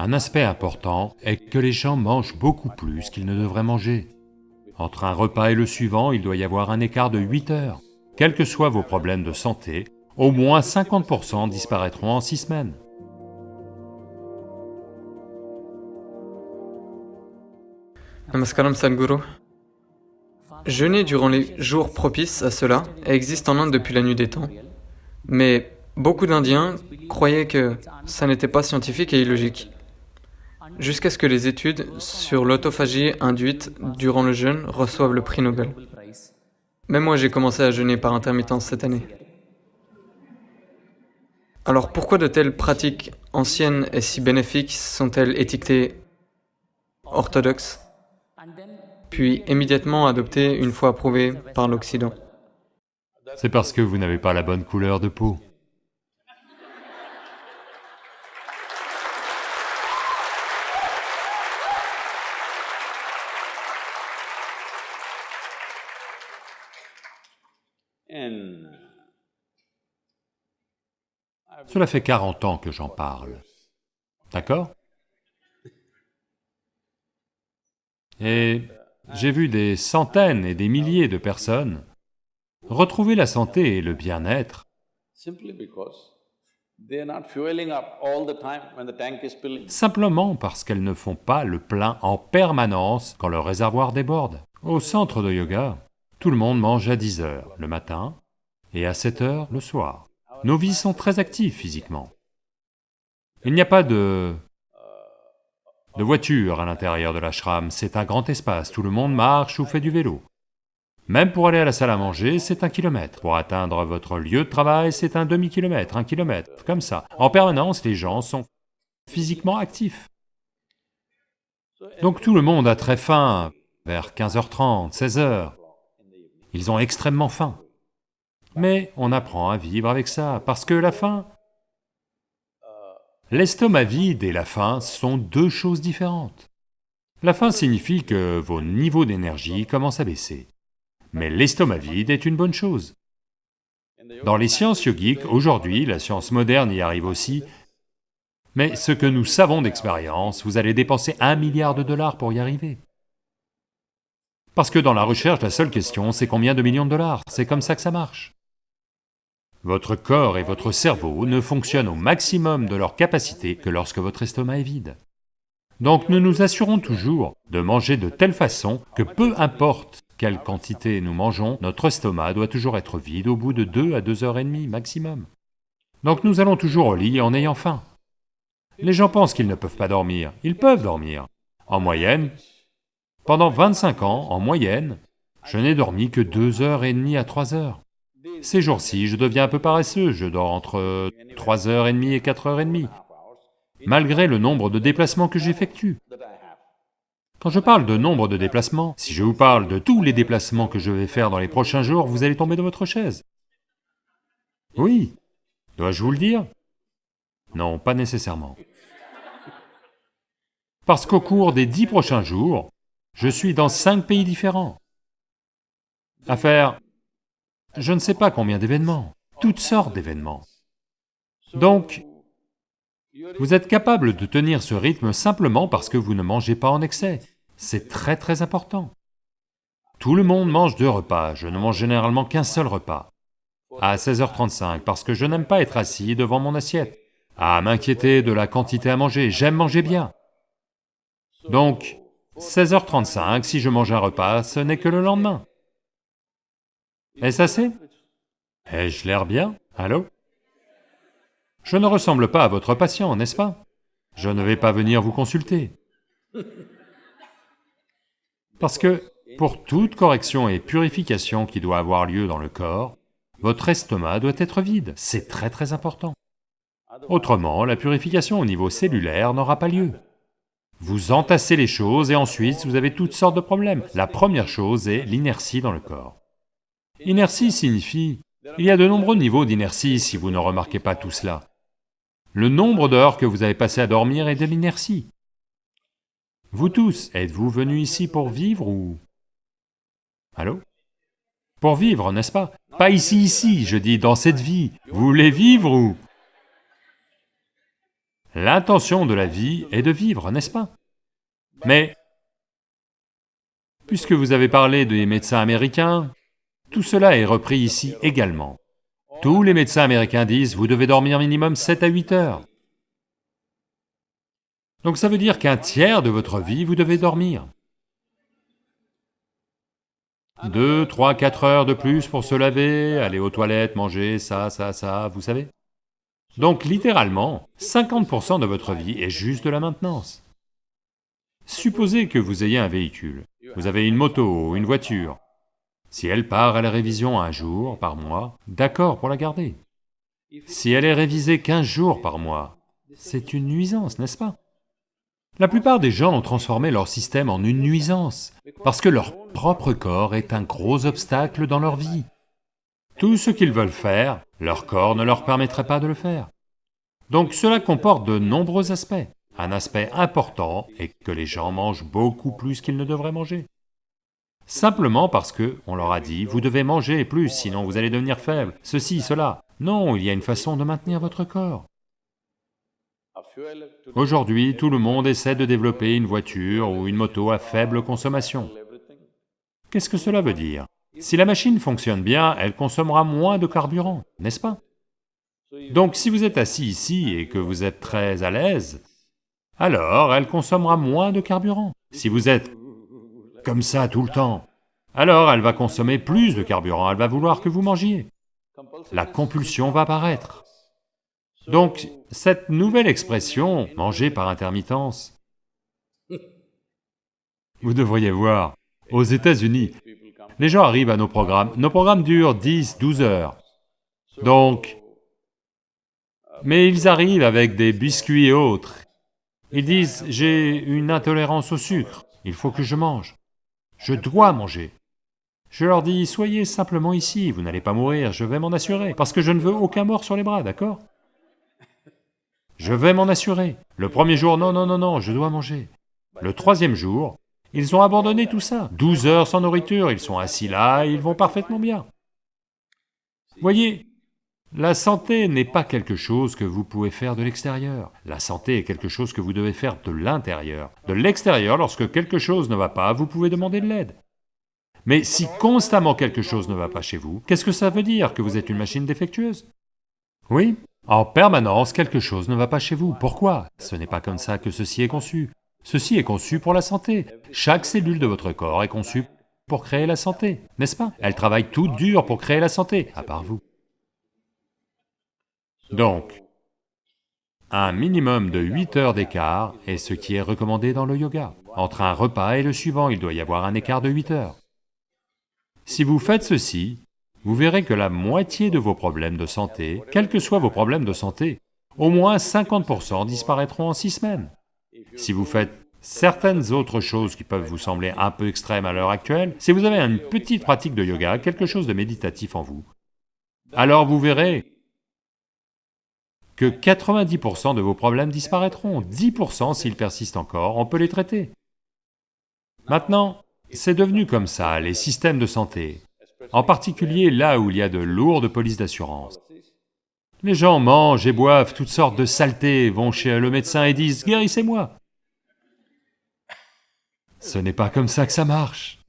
Un aspect important est que les gens mangent beaucoup plus qu'ils ne devraient manger. Entre un repas et le suivant, il doit y avoir un écart de 8 heures. Quels que soient vos problèmes de santé, au moins 50% disparaîtront en 6 semaines. Namaskaram Sadhguru. Jeûner durant les jours propices à cela existe en Inde depuis la nuit des temps. Mais beaucoup d'Indiens croyaient que ça n'était pas scientifique et illogique. Jusqu'à ce que les études sur l'autophagie induite durant le jeûne reçoivent le prix Nobel. Même moi j'ai commencé à jeûner par intermittence cette année. Alors pourquoi de telles pratiques anciennes et si bénéfiques sont-elles étiquetées orthodoxes, puis immédiatement adoptées une fois approuvées par l'Occident? C'est parce que vous n'avez pas la bonne couleur de peau. Cela fait 40 ans que j'en parle, d'accord? Et j'ai vu des centaines et des milliers de personnes retrouver la santé et le bien-être simplement parce qu'elles ne font pas le plein en permanence quand leur réservoir déborde. Au centre de yoga, tout le monde mange à 10 heures le matin et à 7 heures le soir. Nos vies sont très actives physiquement. Il n'y a pas de voiture à l'intérieur de l'ashram, c'est un grand espace, tout le monde marche ou fait du vélo. Même pour aller à la salle à manger, c'est 1 kilomètre. Pour atteindre votre lieu de travail, c'est un demi-kilomètre, 1 kilomètre, comme ça. En permanence, les gens sont physiquement actifs. Donc tout le monde a très faim, vers 15h30, 16h. Ils ont extrêmement faim. Mais on apprend à vivre avec ça, parce que la faim... L'estomac vide et la faim sont deux choses différentes. La faim signifie que vos niveaux d'énergie commencent à baisser. Mais l'estomac vide est une bonne chose. Dans les sciences yogiques, aujourd'hui, la science moderne y arrive aussi, mais ce que nous savons d'expérience, vous allez dépenser 1 milliard de dollars pour y arriver. Parce que dans la recherche, la seule question, c'est combien de millions de dollars, c'est comme ça que ça marche. Votre corps et votre cerveau ne fonctionnent au maximum de leur capacité que lorsque votre estomac est vide. Donc nous nous assurons toujours de manger de telle façon que peu importe quelle quantité nous mangeons, notre estomac doit toujours être vide au bout de 2 à 2h30 maximum. Donc nous allons toujours au lit en ayant faim. Les gens pensent qu'ils ne peuvent pas dormir, ils peuvent dormir. En moyenne, pendant 25 ans, en moyenne, je n'ai dormi que 2h30 à 3h. Ces jours-ci, je deviens un peu paresseux, je dors entre 3h30 et 4h30, malgré le nombre de déplacements que j'effectue. Quand je parle de nombre de déplacements, si je vous parle de tous les déplacements que je vais faire dans les prochains jours, vous allez tomber de votre chaise. Oui, dois-je vous le dire? Non, pas nécessairement. Parce qu'au cours des 10 prochains jours, je suis dans 5 pays différents, à faire je ne sais pas combien d'événements, toutes sortes d'événements. Donc, vous êtes capable de tenir ce rythme simplement parce que vous ne mangez pas en excès. C'est très très important. Tout le monde mange 2 repas, je ne mange généralement qu'un seul repas. À 16h35, parce que je n'aime pas être assis devant mon assiette, à m'inquiéter de la quantité à manger, j'aime manger bien. Donc, 16h35, si je mange un repas, ce n'est que le lendemain. Est-ce assez? Ai-je l'air bien? Allô? Je ne ressemble pas à votre patient, n'est-ce pas? Je ne vais pas venir vous consulter. Parce que pour toute correction et purification qui doit avoir lieu dans le corps, votre estomac doit être vide, c'est très très important. Autrement, la purification au niveau cellulaire n'aura pas lieu. Vous entassez les choses et ensuite vous avez toutes sortes de problèmes. La première chose est l'inertie dans le corps. Inertie signifie... Il y a de nombreux niveaux d'inertie si vous ne remarquez pas tout cela. Le nombre d'heures que vous avez passé à dormir est de l'inertie. Vous tous, êtes-vous venus ici pour vivre ou... Allô? Pour vivre, n'est-ce pas? Pas ici, je dis dans cette vie. Vous voulez vivre ou... L'intention de la vie est de vivre, n'est-ce pas? Mais, puisque vous avez parlé des médecins américains, tout cela est repris ici également. Tous les médecins américains disent, vous devez dormir minimum 7 à 8 heures. Donc ça veut dire qu'un tiers de votre vie, vous devez dormir. 2, 3, 4 heures de plus pour se laver, aller aux toilettes, manger, ça, vous savez. Donc littéralement, 50% de votre vie est juste de la maintenance. Supposez que vous ayez un véhicule, vous avez une moto, une voiture. Si elle part à la révision un jour par mois, d'accord pour la garder. Si elle est révisée 15 jours par mois, c'est une nuisance, n'est-ce pas? La plupart des gens ont transformé leur système en une nuisance, parce que leur propre corps est un gros obstacle dans leur vie. Tout ce qu'ils veulent faire, leur corps ne leur permettrait pas de le faire. Donc cela comporte de nombreux aspects. Un aspect important est que les gens mangent beaucoup plus qu'ils ne devraient manger. Simplement parce que on leur a dit, vous devez manger plus, sinon vous allez devenir faible, ceci, cela. Non, il y a une façon de maintenir votre corps. Aujourd'hui, tout le monde essaie de développer une voiture ou une moto à faible consommation. Qu'est-ce que cela veut dire? Si la machine fonctionne bien, elle consommera moins de carburant, n'est-ce pas? Donc si vous êtes assis ici et que vous êtes très à l'aise, alors elle consommera moins de carburant. Si vous êtes comme ça tout le temps, alors elle va consommer plus de carburant, elle va vouloir que vous mangiez. La compulsion va apparaître. Donc, cette nouvelle expression, manger par intermittence, vous devriez voir, aux États-Unis, les gens arrivent à nos programmes durent 10, 12 heures. Donc, mais ils arrivent avec des biscuits et autres. Ils disent, j'ai une intolérance au sucre, il faut que je mange. Je dois manger. Je leur dis, soyez simplement ici, vous n'allez pas mourir, je vais m'en assurer, parce que je ne veux aucun mort sur les bras, d'accord? Je vais m'en assurer. Le premier jour, non, non, non, non, je dois manger. Le troisième jour, ils ont abandonné tout ça. 12 heures sans nourriture, ils sont assis là, ils vont parfaitement bien. Voyez, la santé n'est pas quelque chose que vous pouvez faire de l'extérieur. La santé est quelque chose que vous devez faire de l'intérieur. De l'extérieur, lorsque quelque chose ne va pas, vous pouvez demander de l'aide. Mais si constamment quelque chose ne va pas chez vous, qu'est-ce que ça veut dire? Que vous êtes une machine défectueuse? Oui, en permanence, quelque chose ne va pas chez vous. Pourquoi? Ce n'est pas comme ça que ceci est conçu. Ceci est conçu pour la santé. Chaque cellule de votre corps est conçue pour créer la santé, n'est-ce pas? Elle travaille toute dure pour créer la santé, à part vous. Donc, un minimum de 8 heures d'écart est ce qui est recommandé dans le yoga. Entre un repas et le suivant, il doit y avoir un écart de 8 heures. Si vous faites ceci, vous verrez que la moitié de vos problèmes de santé, quels que soient vos problèmes de santé, au moins 50% disparaîtront en 6 semaines. Si vous faites certaines autres choses qui peuvent vous sembler un peu extrêmes à l'heure actuelle, si vous avez une petite pratique de yoga, quelque chose de méditatif en vous, alors vous verrez que 90% de vos problèmes disparaîtront, 10% s'ils persistent encore, on peut les traiter. Maintenant, c'est devenu comme ça, les systèmes de santé, en particulier là où il y a de lourdes polices d'assurance. Les gens mangent et boivent toutes sortes de saletés, vont chez le médecin et disent « guérissez-moi ». Ce n'est pas comme ça que ça marche.